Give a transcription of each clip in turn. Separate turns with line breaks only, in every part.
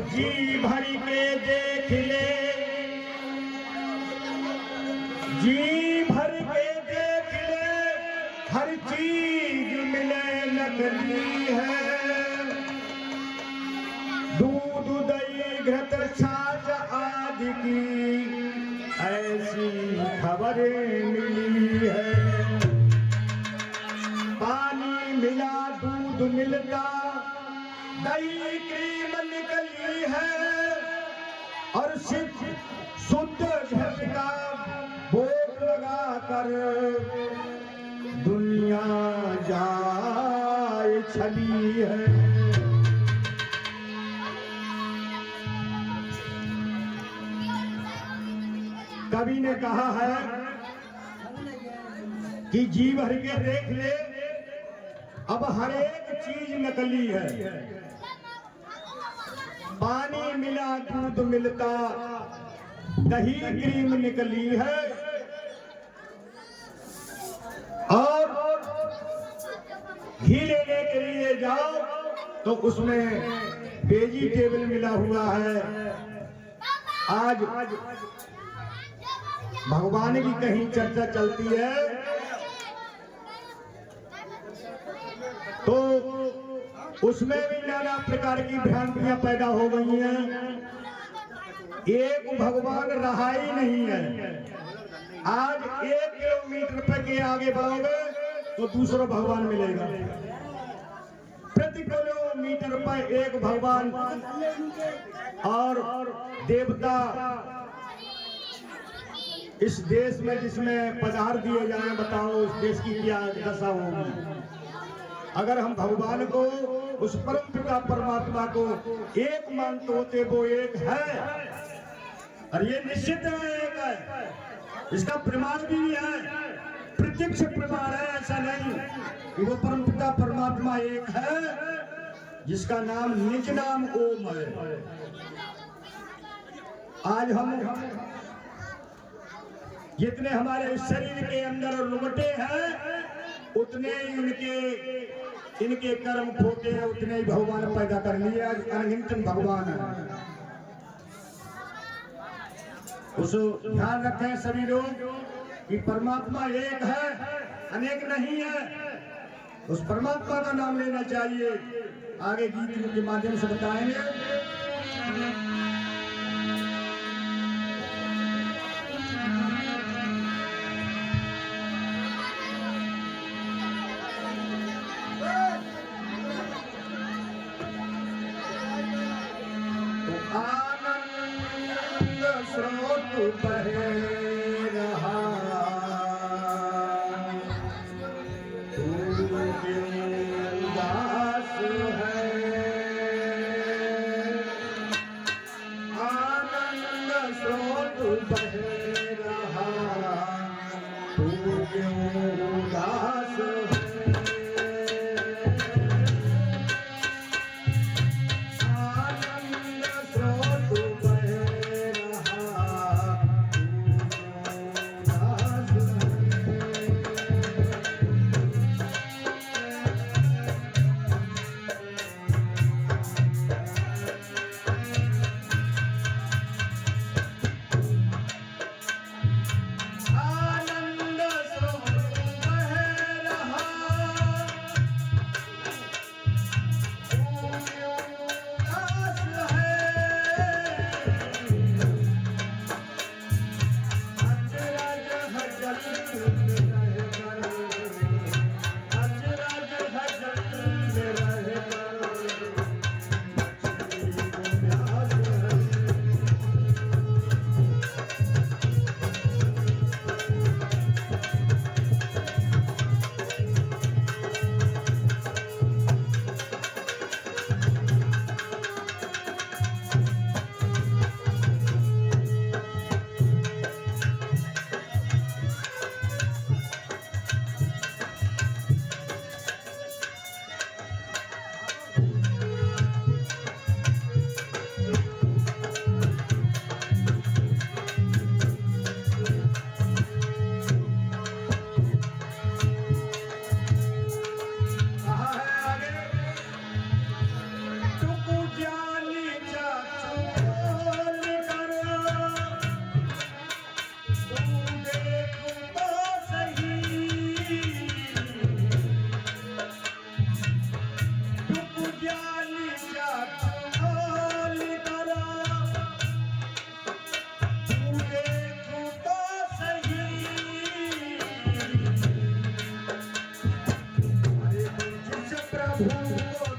जी भर के देख ले, जी भर के देख ले, हर चीज मिले नकली है। दूध दही घृत छाछ आदि की ऐसी खबरें मिली है। पानी मिला दूध मिलता, दही क्रीम निकली है, और शुद्ध घृत का बोर्ड लगा कर दुनिया जाए छली है। कवि ने कहा है कि जी भर के देख ले, अब हर एक चीज नकली है। पानी मिला दूध मिलता, दही क्रीम निकली है, और घी लेने के लिए जाओ तो उसमें वेजिटेबल मिला हुआ है। आज भगवान की कहीं चर्चा चलती है तो उसमें भी नाना प्रकार की भ्रांतियां पैदा हो गई हैं। एक भगवान रहा ही नहीं है। आज 1 किलोमीटर पे के आगे बढ़ोगे तो दूसरा भगवान मिलेगा। प्रति किलोमीटर पर एक भगवान और देवता इस देश में जिसमें पधार दिए जाए, बताओ उस देश की क्या दशा होगी। अगर हम भगवान को, उस परम पिता परमात्मा को एक मानते होते, वो एक है, और ये निश्चित एक है, इसका प्रमाण भी है, प्रत्यक्ष प्रमाण है। ऐसा नहीं कि वो परम पिता परमात्मा एक है जिसका नाम निज नाम ओम है। आज हम जितने हमारे शरीर के अंदर रुमटे हैं, उतने ही इनके कर्म खोटे हैं, उतने ही भगवान पैदा कर लिए। आज अनगिनत भगवान है। उस ध्यान रखें सभी लोग कि परमात्मा एक है, अनेक नहीं है। उस परमात्मा का नाम लेना चाहिए। आगे गीत के माध्यम से बताएंगे। आनंद स्रोत बहे रहा, तू क्यों उदास है। आनंद स्रोत बहे रहा, तू क्यों उदास है।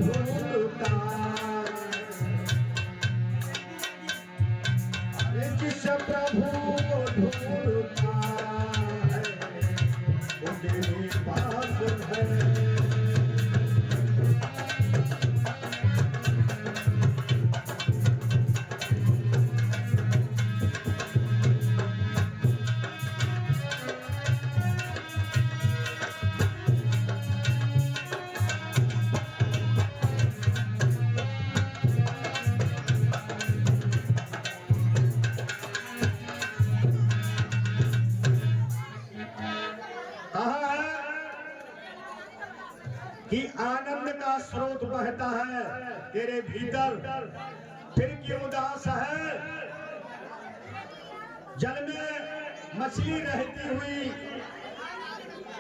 ढूंढता, अरे जिस प्रभु को ढूंढता है वो मेरे पास है। कि आनंद का स्रोत बहता है तेरे भीतर, फिर क्यों उदास है। जल में मछली रहती हुई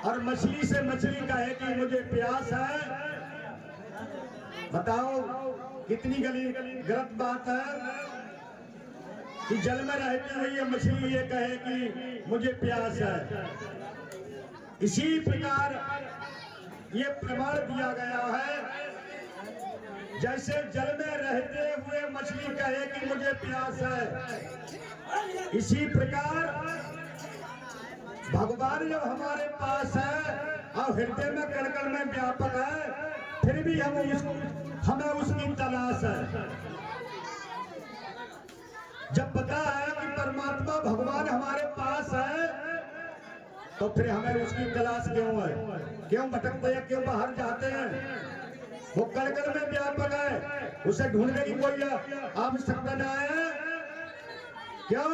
और मछली से मछली कहे कि मुझे प्यास है। बताओ कितनी गलत बात है कि जल में रहती हुई ये मछली ये कहे कि मुझे प्यास है। इसी प्रकार ये प्रमाण दिया गया है, जैसे जल में रहते हुए मछली कहे कि मुझे प्यास है, इसी प्रकार भगवान जब हमारे पास है और हृदय में कण-कण में व्यापक है, फिर भी हमें उसकी तलाश है। जब पता है कि परमात्मा भगवान हमारे पास है तो फिर हमें उसकी तलाश क्यों है, क्यों भटकते हैं, क्यों बाहर जाते हैं। वो कण-कण में व्यापक है, उसे ढूंढने की कोई आवश्यकता न है। क्यों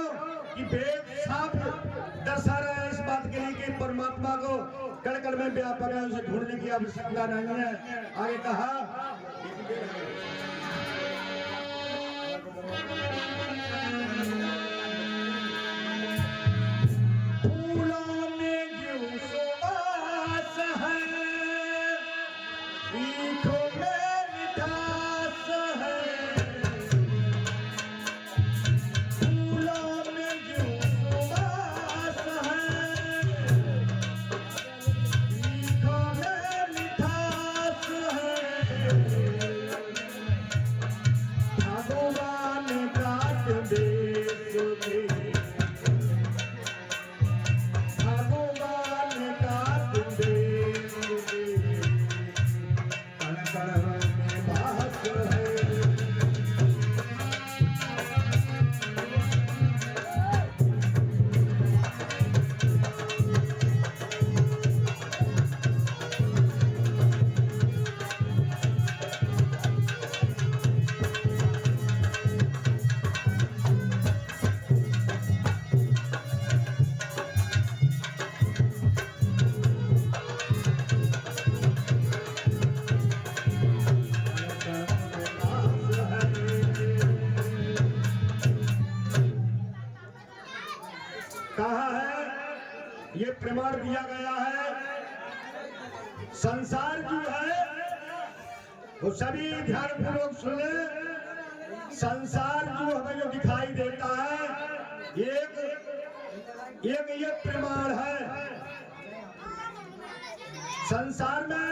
कि वेद साफ दर्शा रहा है इस बात के लिए कि परमात्मा को कण-कण में व्यापक है, उसे ढूंढने की आवश्यकता नहीं है। आगे कहा कहा है, ये प्रमाण दिया गया है। संसार जो है वो सभी ध्यानपूर्वक सुने। संसार जो हमें जो दिखाई देता है एक ये प्रमाण है। संसार में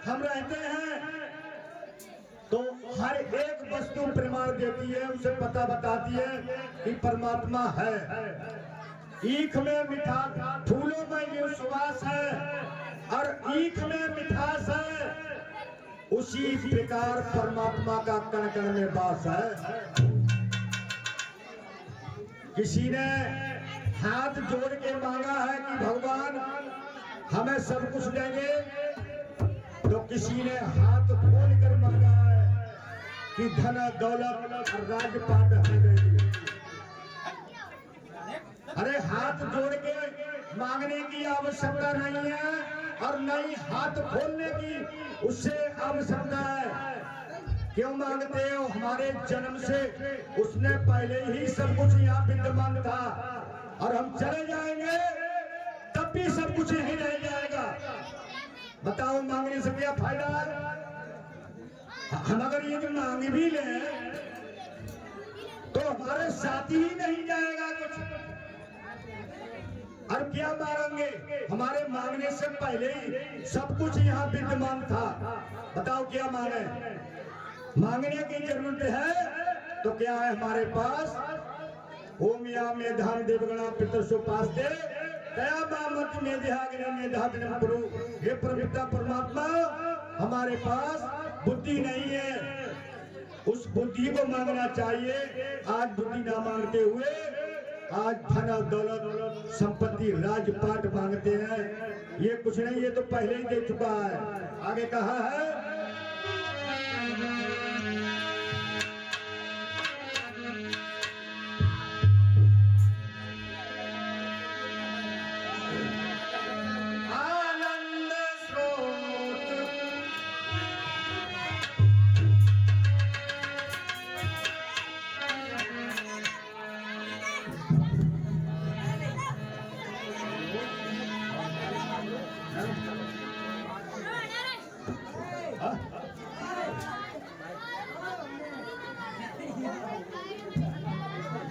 हम रहते हैं तो हर एक वस्तु प्रमाण देती है, उसे पता बताती है कि परमात्मा है। ईख में मिठास, फूलों में ये सुवास है और ईख में मिठास है, उसी प्रकार परमात्मा का कण-कण में वास है। किसी ने हाथ जोड़ के मांगा है कि भगवान हमें सब कुछ देंगे, तो किसी ने हाथ खोल कर मांगा है कि धन दौलत और राजपाट हमें देंगे। अरे हाथ जोड़ के मांगने की आवश्यकता नहीं है और नहीं हाथ खोलने की उससे आवश्यकता है। क्यों मांगते हो? हमारे जन्म से उसने पहले ही सब कुछ यहाँ विद्यमान था और हम चले जाएंगे तब भी सब कुछ यही रह जाएगा। बताओ मांगने से क्या फायदा है? हम अगर ये मांग भी लें तो हमारे साथ ही नहीं जाएगा कुछ। और क्या मांगेंगे? हमारे मांगने से पहले ही सब कुछ यहाँ विद्यमान था। बताओ क्या मांगे? मांगने की जरूरत है तो क्या है हमारे पास? ओम या मेधान देवगणा पितृसु पास्ते दया मामति मेधाग्नि मेधाग्नि गुरु। हे प्रभुता परमात्मा, हमारे पास बुद्धि नहीं है, उस बुद्धि को मांगना चाहिए। आज बुद्धि ना मांगते हुए आज धन और दौलत संपत्ति राजपाट मांगते हैं। ये कुछ नहीं, ये तो पहले ही दे चुका है। आगे कहा है आनंद स्रोत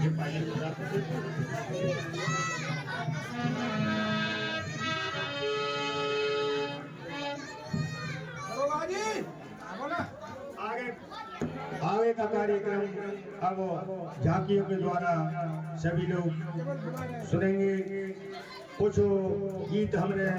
ये पानी आगे का कार्यक्रम अब झांकियों के द्वारा सभी लोग सुनेंगे। कुछ गीत हमने